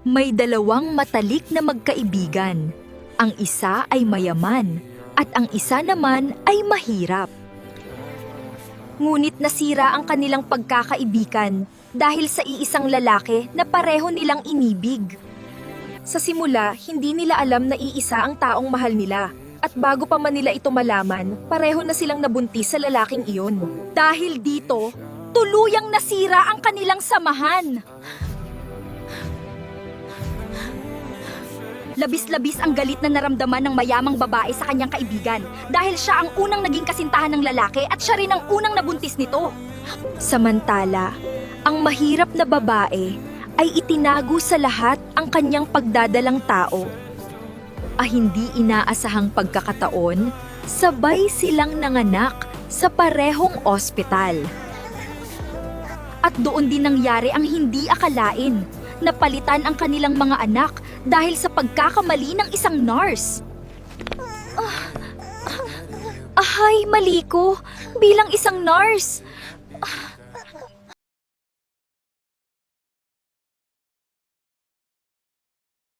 May dalawang matalik na magkaibigan. Ang isa ay mayaman at ang isa naman ay mahirap. Ngunit nasira ang kanilang pagkakaibigan dahil sa iisang lalaki na pareho nilang inibig. Sa simula, hindi nila alam na iisa ang taong mahal nila. At bago pa man nila ito malaman, pareho na silang nabuntis sa lalaking iyon. Dahil dito, tuluyang nasira ang kanilang samahan. Labis-labis ang galit na naramdaman ng mayamang babae sa kanyang kaibigan dahil siya ang unang naging kasintahan ng lalaki at siya rin ang unang nabuntis nito. Samantala, ang mahirap na babae ay itinago sa lahat ang kanyang pagdadalang tao. Hindi inaasahang pagkakataon, sabay silang nanganak sa parehong ospital. At doon din nangyari ang hindi akalain. Napalitan ang kanilang mga anak dahil sa pagkakamali ng isang nurse. Ahay, mali ko. Bilang isang nurse,